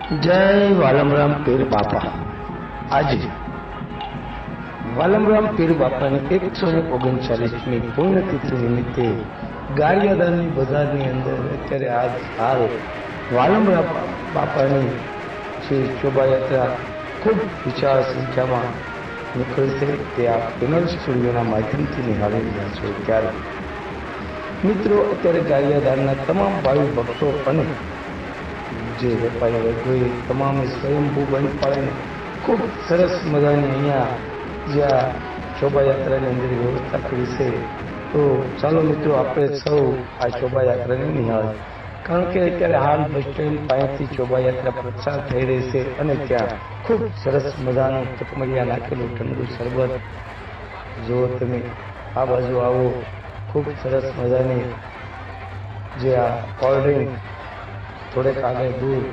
જય વાલમરામ પીર બાપા। આજે વાલમરામ પીર બાપાની 139મી પુણ્યતિથિ નિમિત્તે ગારિયાદારની બજારની અંદર અત્યારે હાલ વાલમરામ બાપાની જે શોભાયાત્રા ખૂબ વિશાળ સંખ્યામાં નીકળી છે તે આ પેનલ સ્ટુડિયોના માધ્યમથી નિહાળી રહ્યા છો। ત્યારે મિત્રો અત્યારે ગારિયાદારના તમામ ભાવિ ભક્તો અને જે વેપારી વર્ગોએ તમામે સ્વયંભૂ બંધ પાડીને ખૂબ સરસ મજાની અહીંયા જ્યાં શોભાયાત્રાની અંદર વ્યવસ્થા કરી છે। તો ચાલો મિત્રો આપણે સૌ આ શોભાયાત્રાને નિહાળીએ, કારણ કે અત્યારે હાલ બસ સ્ટેન્ડ પાસેથી શોભાયાત્રા પ્રસાર થઈ રહી છે અને ત્યાં ખૂબ સરસ મજાનું ચકમરિયા નાખેલું ઠંડુ શરબત, જો તમે આ બાજુ આવો ખૂબ સરસ મજાની જે આ કોલ્ડ ડ્રિંક, થોડેક આગળ દૂર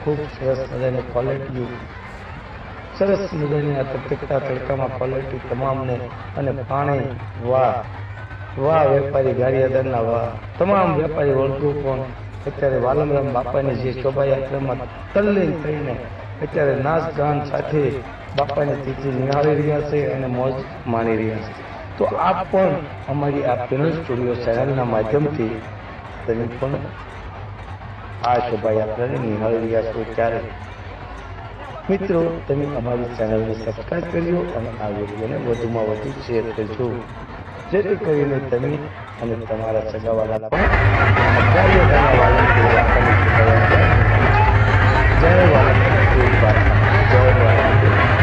ખૂબ સરસ મજાની ક્વોલિટી, સરસ મજાની આ તકતા તડકામાં ક્વોલિટી તમામને અને પાણી, વાહ વાહ વેપારી ગારિયાદારના વાહ, તમામ વેપારી વર્ગો પણ અત્યારે વાલમરામ બાપાની જે શોભાયાત્રામાં તલ્લીન થઈને અત્યારે નાચ ગાન સાથે બાપાની તિથિ નિહાળી રહ્યા છે અને મોજ માણી રહ્યા છે। તો આપ પણ અમારી આ પેનલ સ્ટુડિયો ચેનલના માધ્યમથી તમે પણ આ શોભાયાત્રાને નિહાળી રહ્યા છો। ત્યારે મિત્રો તમે અમારી ચેનલને સબસ્ક્રાઈબ કરજો અને આ વિડીયોને વધુમાં વધુ શેર કરજો, જેથી કરીને તમે અને તમારા સગાવાલા પણ ગારિયાદારના વાલમપીર બાપાની શોભાયાત્રા જય વાલમપીર બાપા, જય વાલમપીર બાપા।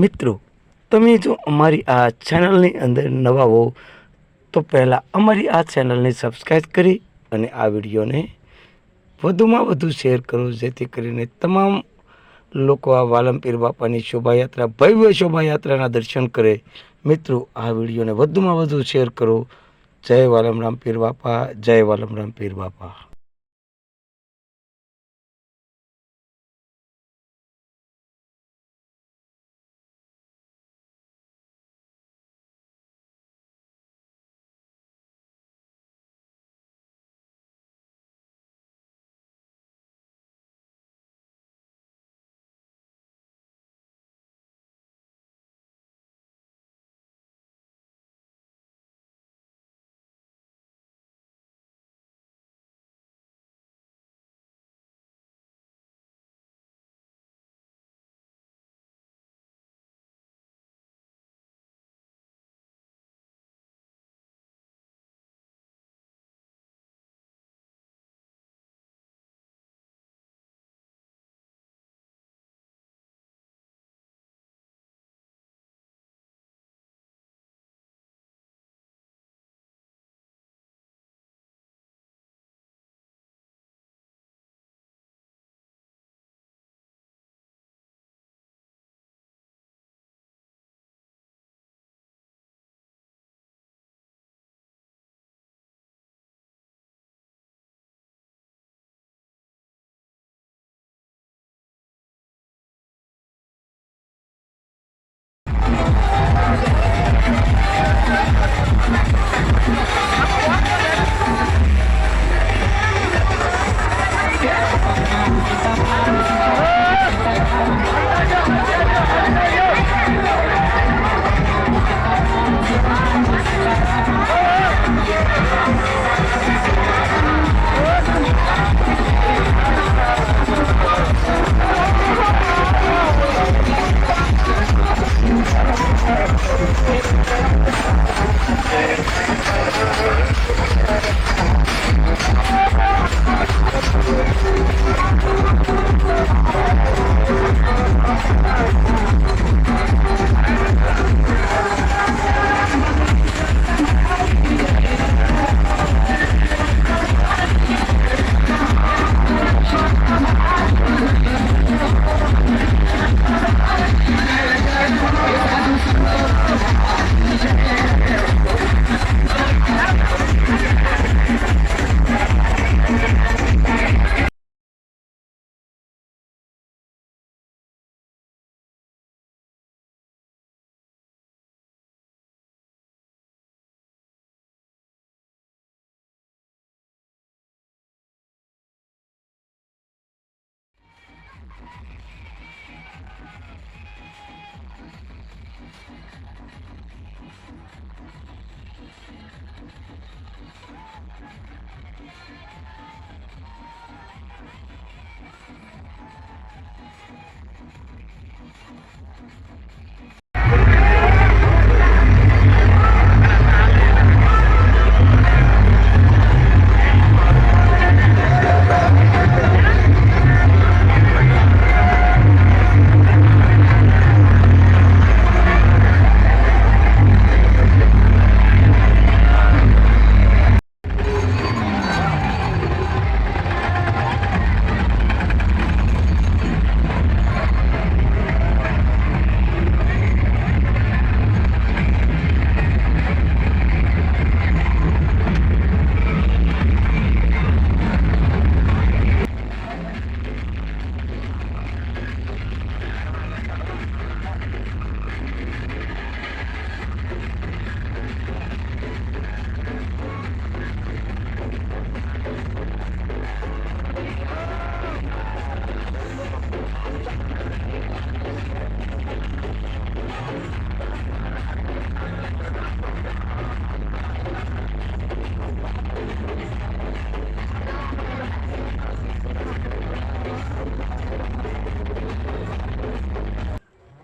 મિત્રો તમે જો અમારી આ ચેનલની અંદર નવા હો તો પહેલાં અમારી આ ચેનલને સબસ્ક્રાઈબ કરી અને આ વિડીયોને વધુમાં વધુ શેર કરો, જેથી કરીને તમામ લોકો આ વાલમપીર બાપાની શોભાયાત્રા, ભવ્ય શોભાયાત્રાના દર્શન કરે। મિત્રો આ વિડીયોને વધુમાં વધુ શેર કરો। જય વાલમરામ પીર બાપા, જય વાલમરામ પીર બાપા।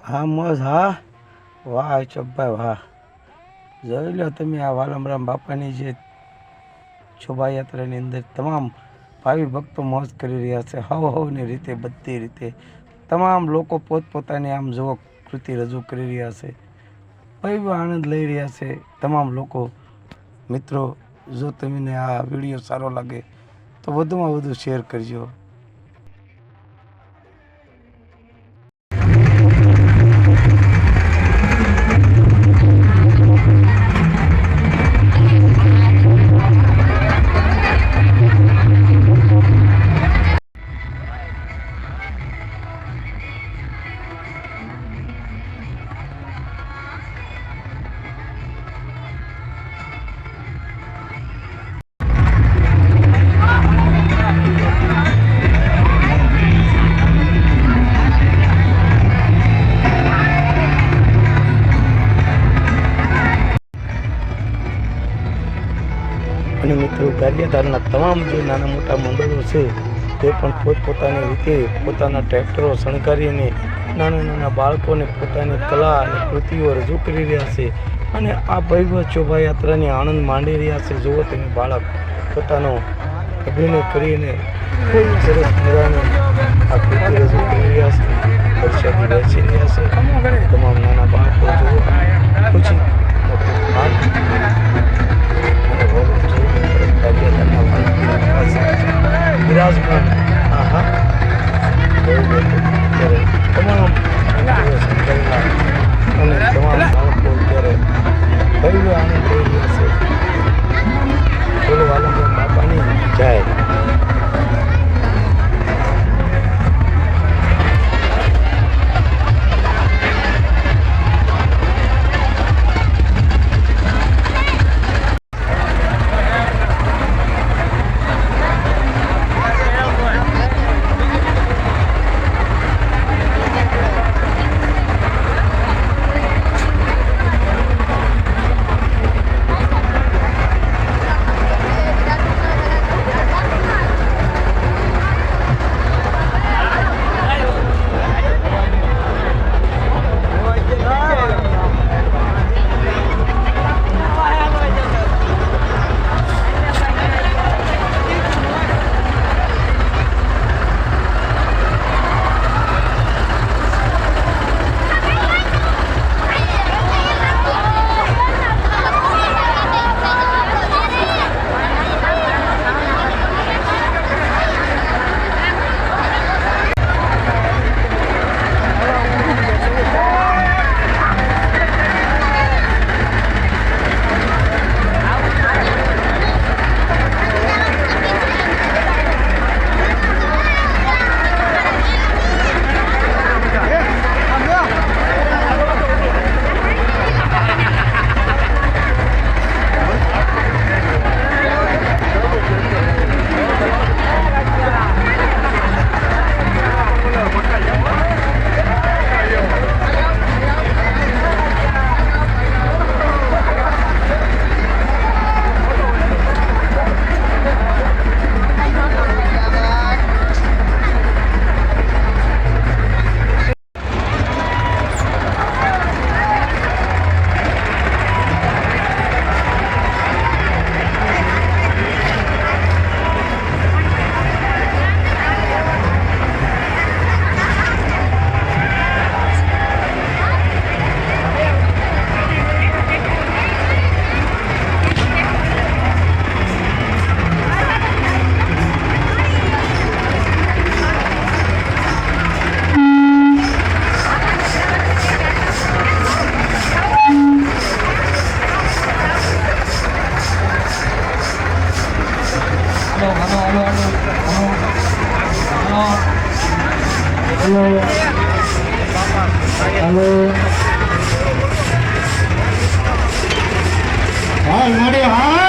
હા મોજ, હા વાહ ચોભાઈ વાહ. જોઈ લો તમે આ વાલમરામ બાપાની જે શોભાયાત્રાની અંદર તમામ ભાવિ ભક્તો મોજ કરી રહ્યા છે. હવની રીતે બધી રીતે તમામ લોકો પોતપોતાની આમ જો કૃતિ રજૂ કરી રહ્યા છે, ભવ્ય આનંદ લઈ રહ્યા છે તમામ લોકો. મિત્રો, જો તમને આ વિડીયો સારો લાગે તો વધુમાં વધુ શેર કરજો. અને મિત્રો, ગારિયાધારના તમામ જે નાના મોટા મંડળો છે તે પણ પોતપોતાની રીતે પોતાના ટ્રેક્ટરો શણગારીને નાના નાના બાળકોને પોતાની કલા અને કૃતિઓ રજૂ કરી રહ્યા છે અને આ ભવ્ય શોભાયાત્રાની આનંદ માંડી રહ્યા છે. જુઓ તમે, બાળક પોતાનો અભિનય કરીને ખૂબ સરસ મજાની આ કૃતિ રજૂ કરી રહ્યા છે, પ્રસાદી વહેંચી રહ્યા છે. તમામ નાના બાળકો જુઓ ખુશી વિરાજમાન. આહા, તમામ અને તમામ બાળકો અત્યારે ભવ્ય આનંદ લઈ રહ્યા છે. બોલો વાલમરામ બાપાની જય. ભાઈ મળે હા